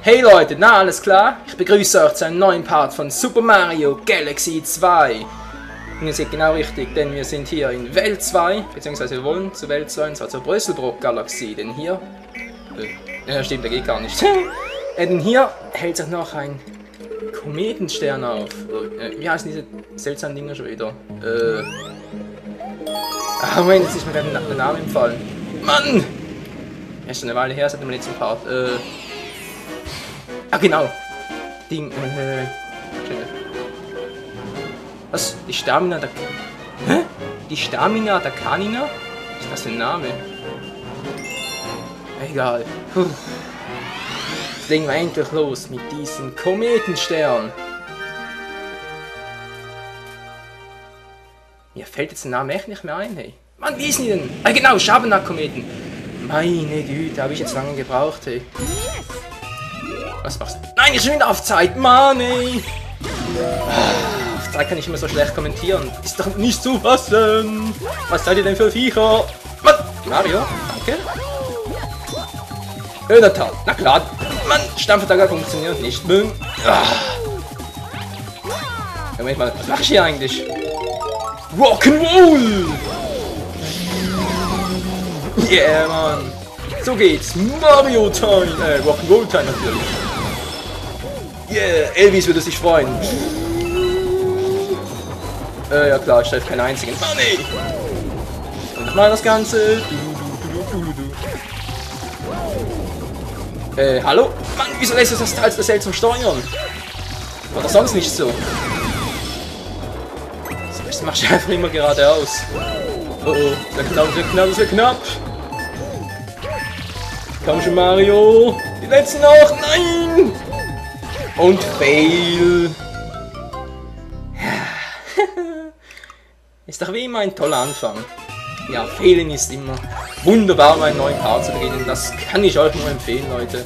Hey Leute, na alles klar? Ich begrüße euch zu einem neuen Part von Super Mario Galaxy 2. Und ihr seht genau richtig, denn wir sind hier in Welt 2, beziehungsweise wir wollen zu Welt 2, und zwar zur Brösselbrook-Galaxie, denn hier... stimmt, der geht gar nicht. Denn hier hält sich noch ein Kometenstern auf. Wie heißen diese seltsamen Dinger schon wieder? Moment, jetzt ist mir der Name entfallen. Mann! Das ist schon eine Weile her, seit dem letzten Part. Genau. Ding. Was? Die Stamina der... Hä? Die Stamina der Kanina? Was ist das für ein Name? Egal. Puh. Jetzt legen wir endlich los mit diesem Kometenstern. Mir fällt jetzt der Name echt nicht mehr ein, hey. Mann, wie ist die denn? Genau, Schabernack-Kometen. Meine Güte, habe ich jetzt lange gebraucht, hey. Was machst du? Nein, ich bin wieder auf Zeit, Mann, ey. Auf Zeit kann ich immer so schlecht kommentieren. Ist doch nicht zu fassen. Was seid ihr denn für Viecher? Mann, Mario, danke. Ödertal, na klar. Mann, Stampfattacke funktioniert nicht. Moment mal, was mache ich hier eigentlich? Rock'n'Roll! Yeah, Mann. So geht's. Mario Time. Rock'n'Roll Time natürlich. Yeah, Elvis würde sich freuen. Ja klar, ich treffe keinen einzigen. Money! Und nochmal das Ganze. Hallo? Mann, wieso lässt du das Teil so seltsam steuern? Oder sonst nicht so? Das machst du einfach immer geradeaus. Oh oh, sehr knapp, sehr knapp, sehr knapp. Komm schon, Mario. Die letzten noch. Nein! Und fail. Ist doch wie immer ein toller Anfang. Ja, failen ist immer wunderbar, einen neuen Part zu beginnen. Das kann ich euch nur empfehlen, Leute.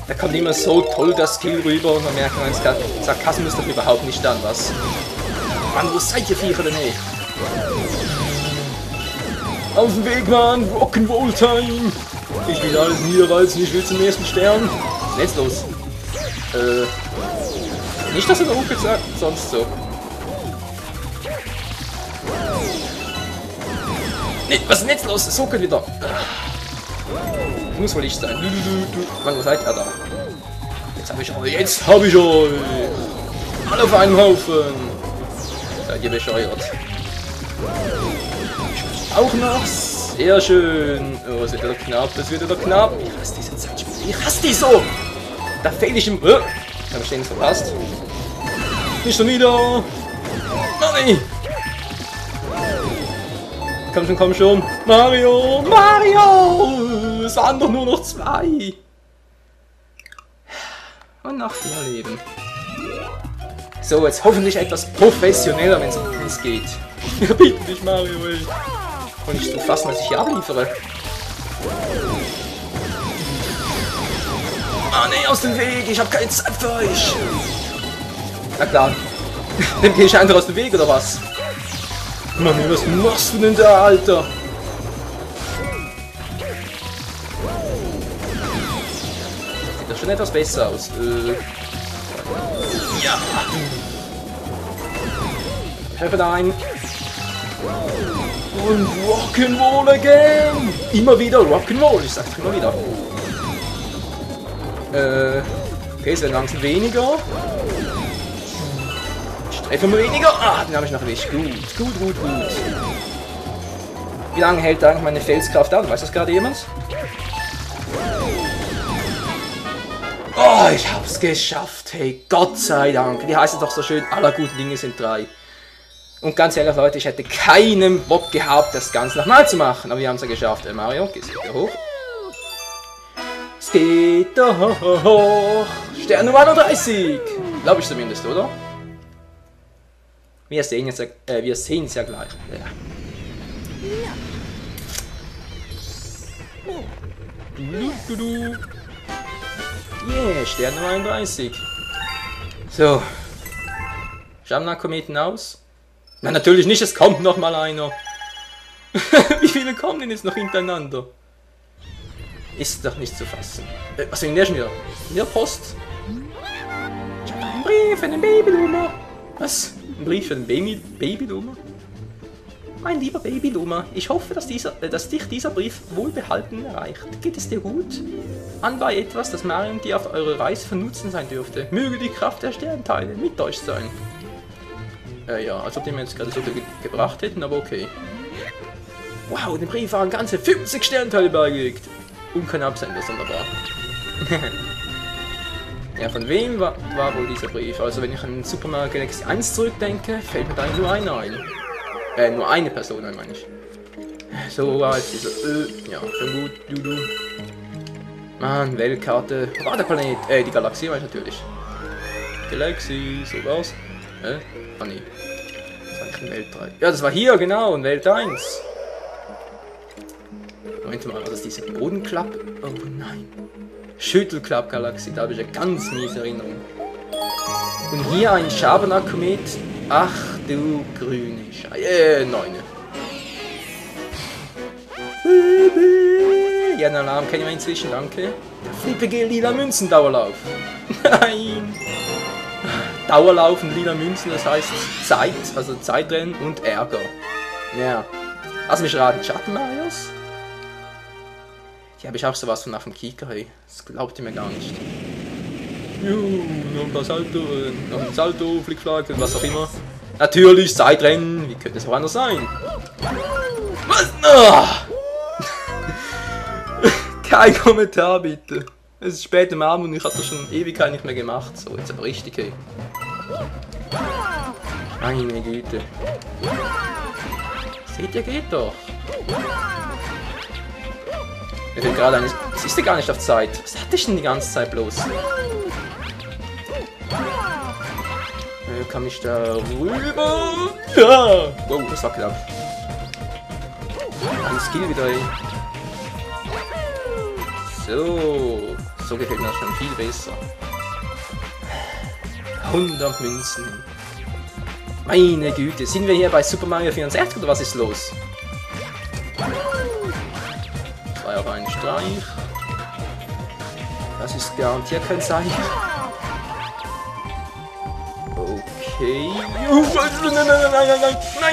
Da kommt immer so toll das Skill rüber und man merkt, mein Sarkasmus doch überhaupt nicht an, was? Mann, wo seid ihr Viecher denn, ey? Auf dem Weg, Mann! Rock'n'Roll Time! Ich will alles niederreißen, ich will zum ersten Stern. Was ist denn jetzt los? Nicht, dass er da ruckelt, sonst so. Nee, was ist denn jetzt los? Es ruckelt wieder. Muss wohl nicht sein. Mann, wo seid ihr da? Jetzt hab ich euch. Jetzt hab ich euch. Alle auf einem Haufen. Seid ihr bescheuert? Auch noch. Sehr schön. Oh, es wird wieder knapp. Es wird wieder knapp. Ich hasse diese Zeitspiele. Ich hasse die so. Da fehl ich im... Hab ich den verpasst? Nicht schon wieder. Nein. Komm schon. Mario. Mario. Es waren doch nur noch 2. Und noch 4 Leben. So, jetzt hoffentlich etwas professioneller, wenn es geht. Ja, bitte dich, Mario, ey. Und ich so fassen, was ich hier abliefere. Ah, nee, aus dem Weg. Ich habe keine Zeit für euch. Na klar. Dann gehe ich einfach aus dem Weg, oder was? Mann, was machst du denn da, Alter? Sieht doch schon etwas besser aus. Ja. Treffe da ein. Und Rock'n'Roll again! Immer wieder Rock'n'Roll, ich sag's immer wieder. Okay, es werden langsam weniger. Ich treffe immer weniger. Ah, den habe ich noch erwischt. Gut. Wie lange hält eigentlich meine Felskraft an? Weiß das gerade jemand? Oh, ich hab's geschafft. Hey, Gott sei Dank. Die heißt doch so schön, aller guten Dinge sind 3. Und ganz ehrlich, Leute, ich hätte keinen Bock gehabt, das Ganze nochmal zu machen. Aber wir haben es ja geschafft. Mario, gehst wieder hoch. Es geht doch hoch. Stern Nummer 31. Glaube ich zumindest, oder? Wir sehen es ja gleich. Ja. Yeah, Stern Nummer 31. So. Schauen wir Kometen aus? Nein, natürlich nicht, es kommt noch mal einer. Wie viele kommen denn jetzt noch hintereinander? Ist doch nicht zu fassen. Was ist denn der schon wieder? Wieder Post? Ich habe einen Brief für den Babyloomer. Was? Ein Brief für den Babyloomer? Mein lieber Babyloomer, ich hoffe, dass dich dieser Brief wohlbehalten erreicht. Geht es dir gut? Anbei etwas, das Marion dir auf eurer Reise von Nutzen sein dürfte. Möge die Kraft der Sternteile mit euch sein. Ja, als ob die mir jetzt gerade so viel gebracht hätten, aber okay. Wow, dem Brief waren ganze 50 Sternteile beigelegt. Und kein Absender, sonderbar. Ja, von wem war wohl dieser Brief? Also wenn ich an Super Mario Galaxy 1 zurückdenke, fällt mir da nur einer ein. Nur eine Person ein, meine ich. So war es dieser ja, schon gut, du. Mann, Weltkarte. Wo war der Planet? Die Galaxie war ich natürlich. Galaxy, so war's. Ah nee. Das war nicht in Welt 3. Ja, das war hier, genau, in Welt 1. Moment mal, was ist diese Bodenklappe? Oh nein. Schüttelklapp-Galaxie, da habe ich eine ganz miese Erinnerung. Und hier ein Schabernack-Komet. Ach du grüne Scheiße. Neune. Ja, den Alarm kennen wir inzwischen, danke. Der flippige lila Münzen-Dauerlauf. Nein. Dauerlauf und lila Münzen, das heißt Zeit, also Zeitrennen und Ärger. Ja. Lass mich raten, Schatten-Marios? Die habe ich auch sowas von auf dem Kieker, hey. Das glaubt ihr mir gar nicht. Juhu, noch ein paar Salto, noch ein Salto, Flickflack und was auch immer. Natürlich, Zeitrennen, wie könnte es auch anders sein? Was? Oh! Kein Kommentar bitte. Es ist spät am Abend und ich habe das schon Ewigkeit nicht mehr gemacht. So, jetzt aber richtig, hey. Meine Güte. Seht ihr, geht doch. Mir fällt gerade ein, es ist ja gar nicht auf Zeit. Was hatte ich denn die ganze Zeit bloß? Kann ich da rüber? Ja! Wow, das war knapp. Ein Skill wieder, ey. So gefällt mir das schon viel besser. 100 Münzen. Meine Güte, sind wir hier bei Super Mario 64 oder was ist los? 2 auf einen Streich. Das ist garantiert kein Zeichen. Okay.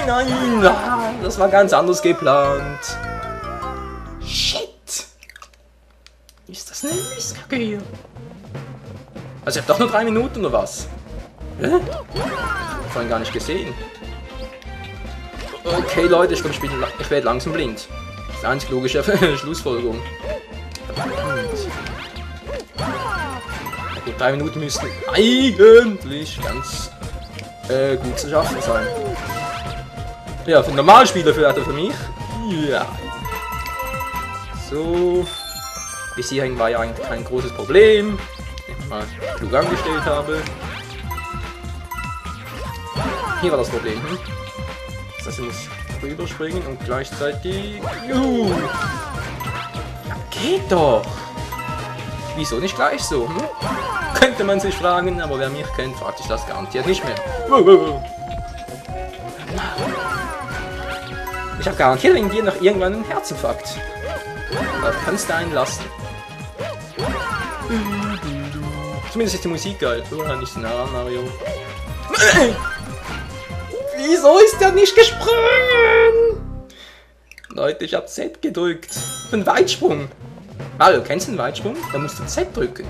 Nein. Das war ganz anders geplant. Shit. Ist das eine Misskacke hier? Also ich habe doch nur 3 Minuten oder was? Hä? Ich habe vorhin gar nicht gesehen. Okay Leute, ich glaube ich werde langsam blind. Das ist eine einzig logische Schlussfolgerung. Gut, 3 Minuten müssten eigentlich ganz gut zu schaffen sein. Ja, für einen Normalspieler vielleicht für mich. Ja. So. Bis hierhin war ja eigentlich kein großes Problem. Den ich mal klug angestellt habe. Hier war das Problem. Das heißt, ich muss rüberspringen und gleichzeitig. Juhu. Ja, geht doch! Wieso nicht gleich so? Könnte man sich fragen, aber wer mich kennt, fragt sich das garantiert nicht mehr. Ich habe garantiert wegen dir noch irgendwann einen Herzinfarkt. Da kannst du einen lassen. Zumindest ist die Musik geil. Oder nicht so nah an Mario. Wieso ist der nicht gesprungen? Leute, ich habe Z gedrückt. Für einen Weitsprung. Mario, kennst du den Weitsprung? Da musst du Z drücken.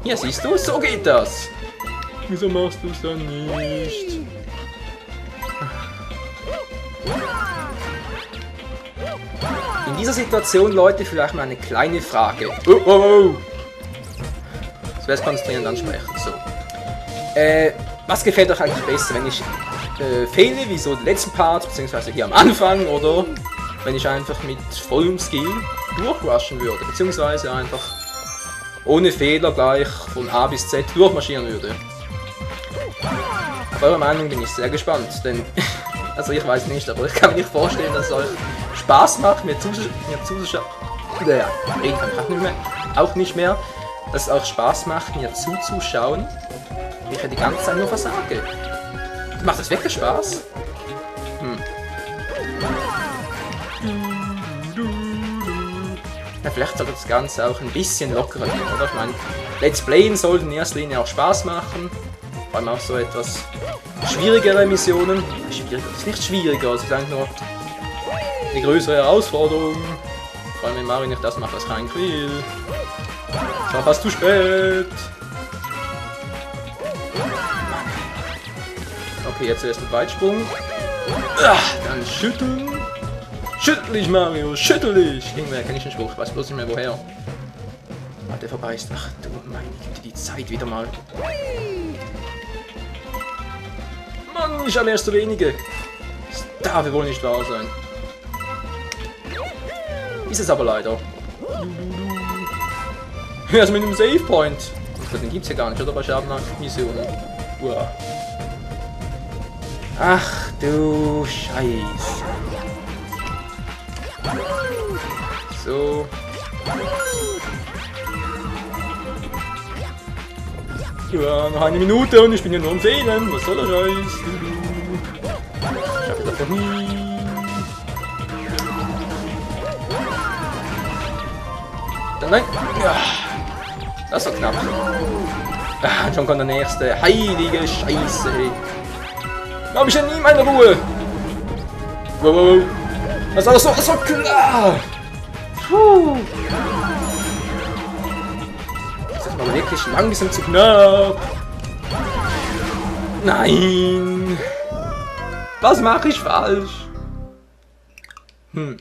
Hier, siehst du? So geht das. Wieso machst du es dann nicht? In dieser Situation, Leute, vielleicht mal eine kleine Frage. Zuerst konzentrieren, dann sprechen. So. Was gefällt euch eigentlich besser, wenn ich fehle, wie so den letzten Part, beziehungsweise hier am Anfang, oder wenn ich einfach mit vollem Skill durchrushen würde, beziehungsweise einfach ohne Fehler gleich von A bis Z durchmarschieren würde? Auf eure Meinung bin ich sehr gespannt, denn, also ich weiß nicht, aber ich kann mir nicht vorstellen, dass es euch Spaß macht, mir zuzuschauen, reden kann ich auch nicht mehr, dass es auch Spaß macht, mir zuzuschauen, wie ich ja die ganze Zeit nur versage. Macht das wirklich Spaß? vielleicht sollte das Ganze auch ein bisschen lockerer gehen, oder? Ich meine, Let's Playen sollten in erster Linie auch Spaß machen. Vor allem auch so etwas schwierigere Missionen. Schwieriger, das ist nicht schwieriger, es ist einfach nur eine größere Herausforderung. Vor allem wenn Mario nicht das macht, was kein will. Es war fast zu spät. Okay, jetzt erst ein Weitsprung. Dann schütteln. Schüttel dich, Mario, schüttel dich! Irgendwer kenne ich den Spruch, ich weiß bloß nicht mehr woher. Ah, der vorbei ist. Ach du meine Güte, die Zeit wieder mal. Mann, ich habe erst so wenige. Das darf wohl nicht wahr sein. Ist es aber leider. Also mit dem Save Point. Den gibt's ja gar nicht, oder? Bei Scherbenmissionen. Uah. Ach du Scheiße. So. Ja, noch eine Minute und ich bin ja nur am Fehlen. Was soll der Scheiß? Ich hab das doch nie. Dann nein. Ja. Das war knapp. Ah, schon kommt der nächste. Heilige Scheiße, hey. Da hab ich ja nie meine Ruhe. Wow, wow. Das war klar. Puh. Das ist mal wirklich langsam zu knapp. Nein. Was mache ich falsch? Bin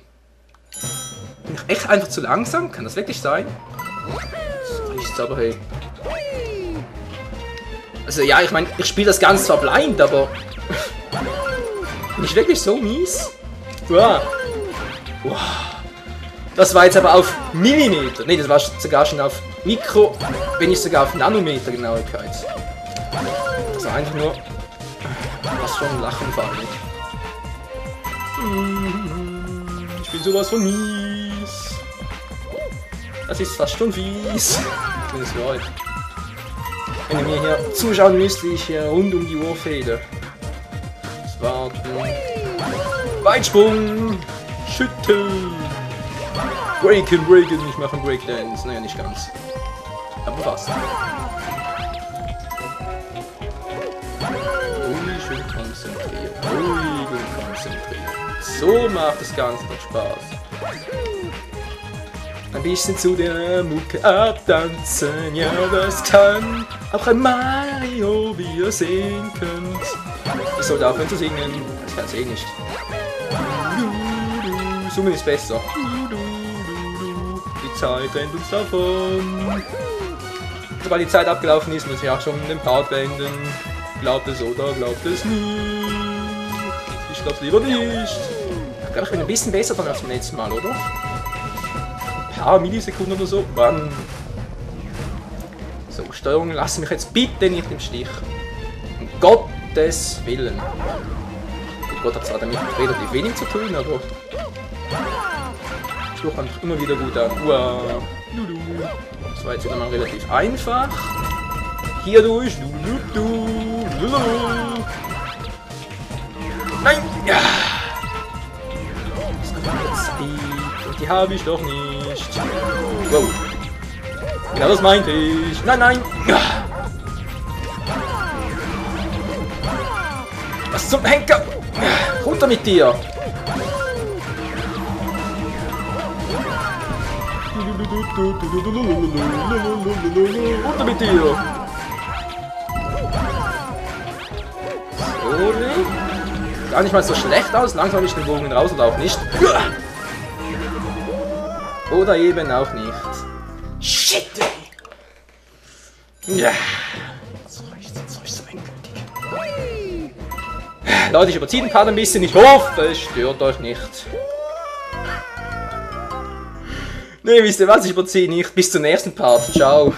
ich echt einfach zu langsam? Kann das wirklich sein? So riecht's aber, hey. Also ja, ich meine, ich spiele das Ganze zwar blind, aber... Bin ich wirklich so mies? Wow. Wow. Das war jetzt aber auf Millimeter. Ne, das war sogar schon auf Mikro, wenn nicht sogar auf Nanometer Genauigkeit. Das war einfach nur... Was schon ein Lachenfall. Ich bin sowas von mies. Das ist fast schon fies. Zumindest für euch. Wenn ihr mir hier zuschauen müsst, wie ich hier rund um die Uhr fede. Warten. Weitsprung. Schütteln. Breaken. Ich mache einen Breakdance. Naja, nicht ganz. Aber fast. Ruhig und konzentriert. Ruhig und konzentriert. So macht das Ganze doch Spaß. Ein bisschen zu der Mucke abtanzen, ja das kann auch ein Mario, wie ihr sehen könnt. Ich sollte aufhören zu singen, das kann es eh nicht. Summen ist besser. Die Zeit rennt uns davon. Sobald die Zeit abgelaufen ist, muss ich auch schon den Part beenden. Glaubt es oder glaubt es nicht. Ich glaub's lieber nicht. Ich glaube, ich bin ein bisschen besser dann als beim letzten Mal, oder? Paar Millisekunden oder so. Mann. So, Steuerung, lass mich jetzt bitte nicht im Stich. Um Gottes Willen. Oh Gott, hat zwar damit relativ wenig zu tun, aber... Ich suche einfach immer wieder gut an. Uah. Das war jetzt wieder mal relativ einfach. Hier durch. Nein! Ja! Das kommt jetzt Zeit. Und die habe ich doch nicht. Wow. Genau das meinte ich. Nein! Ja. Was zum Henker? Runter mit dir! Runter mit dir! So, gar nicht mal so schlecht aus. Langsam habe ich den Bogen raus und auch nicht. Oder eben auch nicht. Shit! Ja. Jetzt reicht's so endgültig. Leute, ich überziehe den Part ein bisschen. Ich hoffe, es stört euch nicht. Ne, wisst ihr was? Ich überziehe nicht. Bis zum nächsten Part. Ciao.